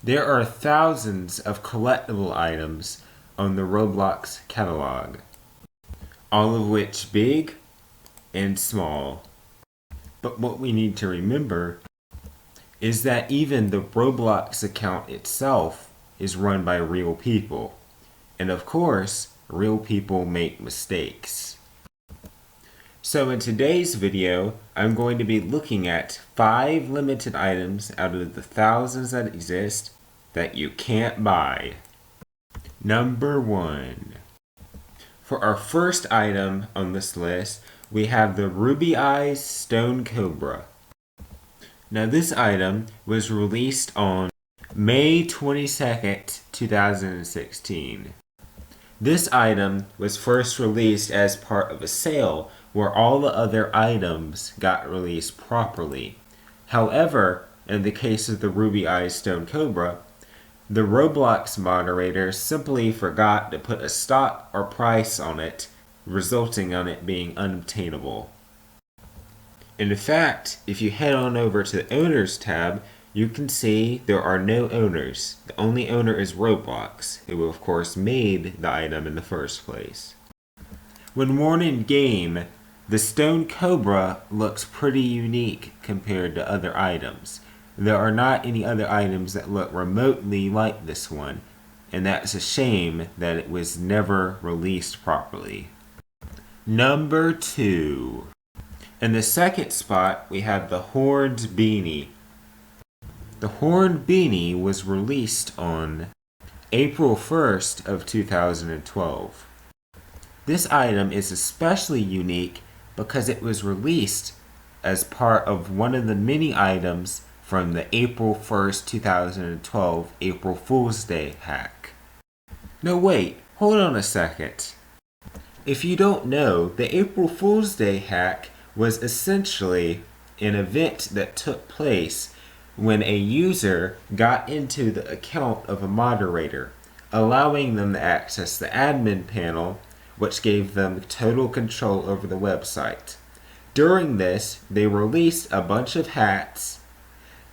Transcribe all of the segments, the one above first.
There are thousands of collectible items on the Roblox catalog, all of which big and small. But what we need to remember is that even the Roblox account itself is run by real people. And of course, real people make mistakes. So in today's video, I'm going to be looking at 5 limited items out of the thousands that exist that you can't buy. Number 1. For our first item on this list, we have the Ruby Eyes Stone Cobra. Now this item was released on May 22nd, 2016. This item was first released as part of a sale where all the other items got released properly. However, in the case of the Ruby Eyes Stone Cobra, the Roblox moderator simply forgot to put a stock or price on it, resulting on it being unobtainable. In fact, if you head on over to the Owners tab, you can see there are no owners. The only owner is Roblox, who of course made the item in the first place. When worn in game, the Stone Cobra looks pretty unique compared to other items. There are not any other items that look remotely like this one, and that's a shame that it was never released properly. Number 2. In the second spot, we have the Horned Beanie. The Horned Beanie was released on April 1st of 2012. This item is especially unique because it was released as part of one of the many items from the April 1st, 2012 April Fool's Day hack. No wait, hold on a second. If you don't know, the April Fool's Day hack was essentially an event that took place when a user got into the account of a moderator, allowing them to access the admin panel, which gave them total control over the website. During this, they released a bunch of hats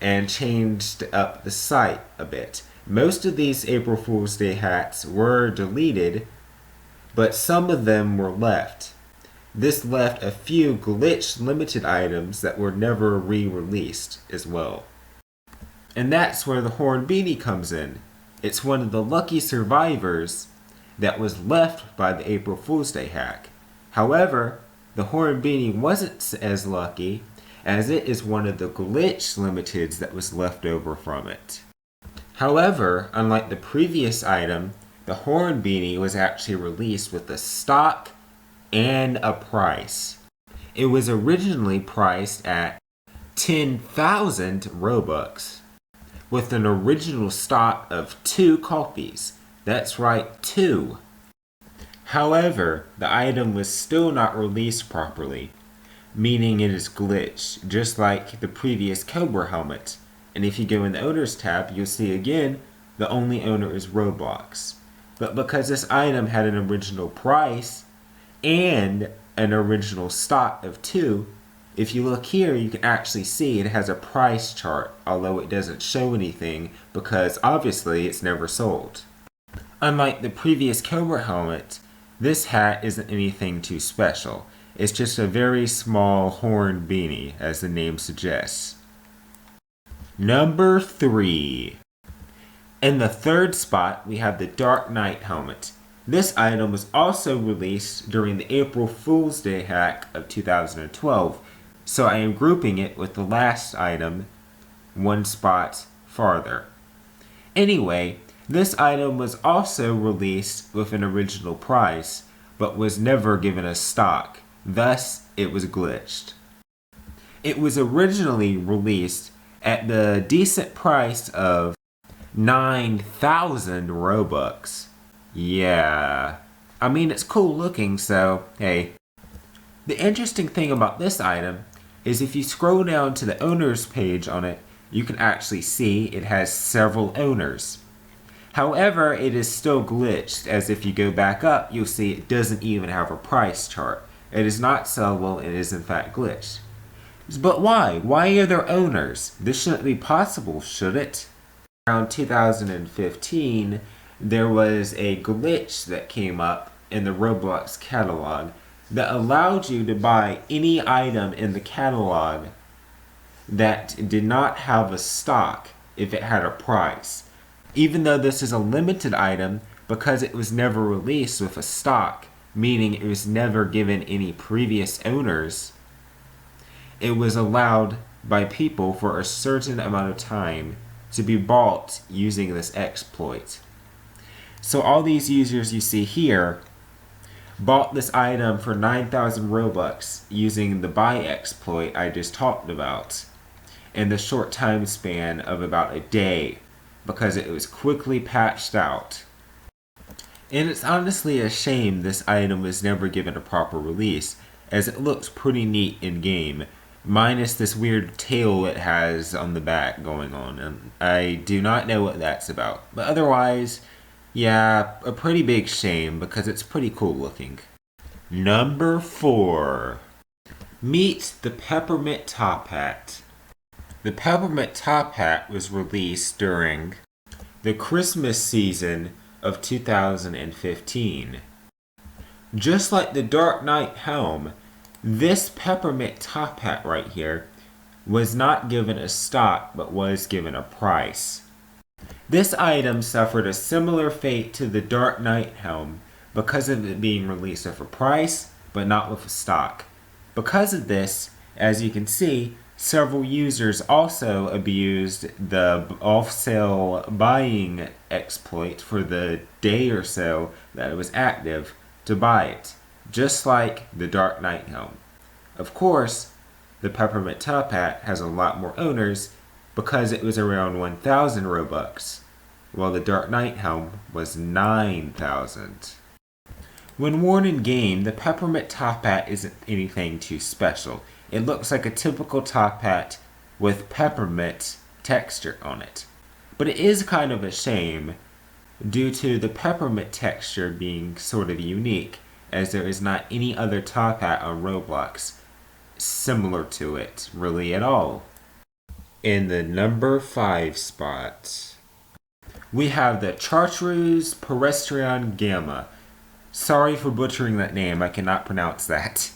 and changed up the site a bit. Most of these April Fool's Day hats were deleted, but some of them were left. This left a few glitch limited items that were never re-released as well. And that's where the Horned Beanie comes in. It's one of the lucky survivors that was left by the April Fool's Day hack. However, the Horned Beanie wasn't as lucky, as it is one of the glitch limiteds that was left over from it. However, unlike the previous item, the Horned Beanie was actually released with a stock and a price. It was originally priced at 10,000 Robux, with an original stock of 2 copies. That's right, 2. However, the item was still not released properly, meaning it is glitched, just like the previous Cobra helmet. And if you go in the Owners tab, you'll see again, the only owner is Roblox. But because this item had an original price and an original stock of 2, if you look here, you can actually see it has a price chart, although it doesn't show anything because obviously it's never sold. Unlike the previous Cobra helmet, this hat isn't anything too special. It's just a very small horned beanie, as the name suggests. Number 3. In the third spot, we have the Dark Knight helmet. This item was also released during the April Fool's Day hack of 2012, so I am grouping it with the last item, one spot farther. Anyway, this item was also released with an original price, but was never given a stock, thus it was glitched. It was originally released at the decent price of 9,000 Robux. Yeah, I mean it's cool looking, so hey. The interesting thing about this item is if you scroll down to the owners page on it, you can actually see it has several owners. However, it is still glitched, as if you go back up, you'll see it doesn't even have a price chart. It is not sellable, it is in fact glitched. But why? Why are there owners? This shouldn't be possible, should it? Around 2015, there was a glitch that came up in the Roblox catalog that allowed you to buy any item in the catalog that did not have a stock if it had a price. Even though this is a limited item, because it was never released with a stock, meaning it was never given any previous owners, it was allowed by people for a certain amount of time to be bought using this exploit. So all these users you see here bought this item for 9,000 Robux using the buy exploit I just talked about in the short time span of about a day because it was quickly patched out. And it's honestly a shame this item was never given a proper release, as it looks pretty neat in game, minus this weird tail it has on the back going on, and I do not know what that's about. But otherwise, yeah, a pretty big shame because it's pretty cool looking. Number 4. Meet the Peppermint Top Hat. The Peppermint Top Hat was released during the Christmas season of 2015. Just like the Dark Knight helm, this Peppermint Top Hat right here was not given a stock but was given a price. This item suffered a similar fate to the Dark Knight helm because of it being released with a price but not with a stock. Because of this, as you can see, several users also abused the off-sale buying exploit for the day or so that it was active to buy it, just like the Dark Knight helm. Of course, the Peppermint Top Hat has a lot more owners because it was around 1,000 Robux, while the Dark Knight helm was 9,000. When worn in game, the Peppermint Top Hat isn't anything too special. It looks like a typical top hat with peppermint texture on it. But it is kind of a shame due to the peppermint texture being sort of unique, as there is not any other top hat on Roblox similar to it really at all. In the number 5 spot, we have the Treasuries Gamma. Sorry for butchering that name, I cannot pronounce that.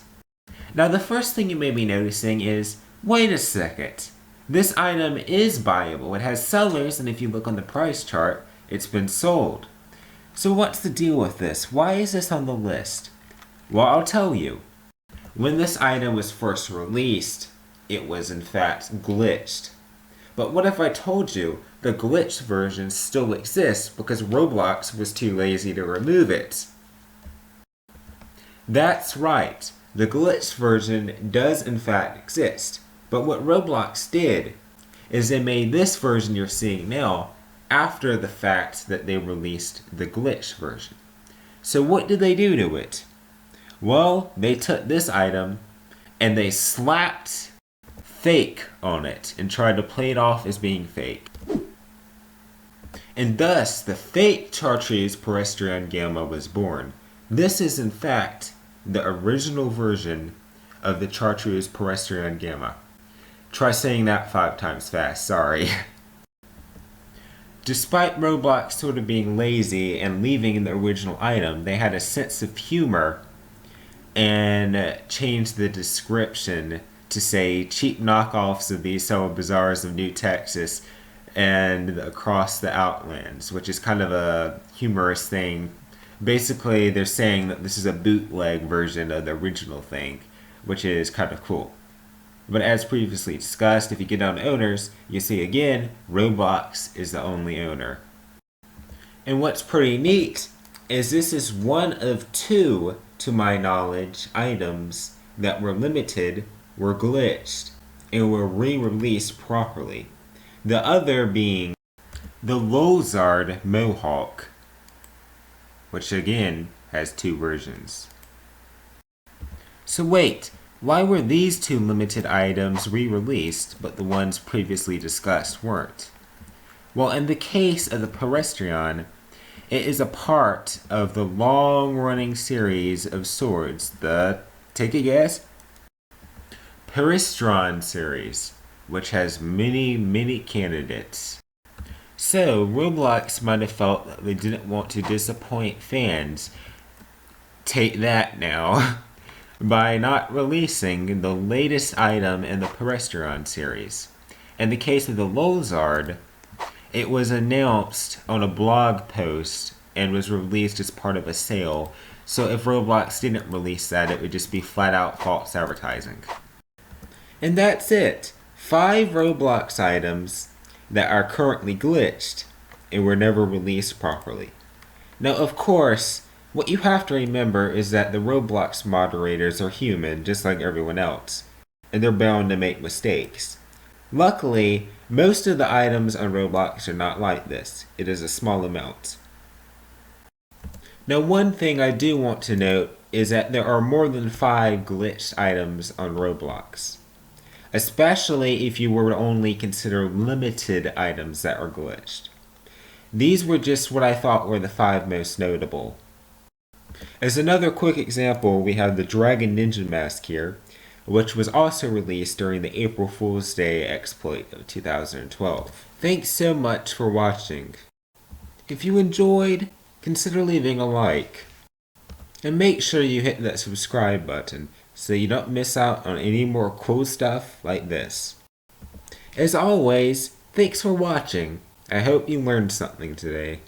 Now the first thing you may be noticing is, wait a second, this item is buyable. It has sellers, and if you look on the price chart, it's been sold. So what's the deal with this? Why is this on the list? Well, I'll tell you. When this item was first released, it was in fact glitched. But what if I told you the glitched version still exists because Roblox was too lazy to remove it? That's right. The glitched version does in fact exist, but what Roblox did is they made this version you're seeing now after the fact that they released the glitched version. So what did they do to it? Well, they took this item and they slapped fake on it and tried to play it off as being fake. And thus, the fake Treasuries Gamma was born. This is in fact the original version of the Treasuries Gamma. Try saying that 5 times fast, sorry. Despite Roblox sort of being lazy and leaving the original item, they had a sense of humor and changed the description to say cheap knockoffs of these summer bazaars of New Texas and across the Outlands, which is kind of a humorous thing. Basically, they're saying that this is a bootleg version of the original thing, which is kind of cool. But as previously discussed, if you get down to owners, you see again, Roblox is the only owner. And what's pretty neat is this is one of 2, to my knowledge, items that were limited, were glitched, and were re-released properly. The other being the Lozard Mohawk, which again has 2 versions. So wait, why were these 2 limited items re-released, but the ones previously discussed weren't? Well, in the case of the Pedestrian, it is a part of the long-running series of swords, the, take a guess? Pedestrian series, which has many candidates. So, Roblox might have felt that they didn't want to disappoint fans. Take that now. By not releasing the latest item in the Pedestrian series. In the case of the Lolzard, it was announced on a blog post and was released as part of a sale. So if Roblox didn't release that, it would just be flat out false advertising. And that's it. 5 Roblox items that are currently glitched and were never released properly. Now, of course, what you have to remember is that the Roblox moderators are human, just like everyone else, and they're bound to make mistakes. Luckily, most of the items on Roblox are not like this. It is a small amount. Now, one thing I do want to note is that there are more than 5 glitched items on Roblox, especially if you were to only consider limited items that are glitched. These were just what I thought were the 5 most notable. As another quick example, we have the Dragon Ninja Mask here, which was also released during the April Fool's Day exploit of 2012. Thanks so much for watching. If you enjoyed, consider leaving a like. And make sure you hit that subscribe button so you don't miss out on any more cool stuff like this. As always, thanks for watching. I hope you learned something today.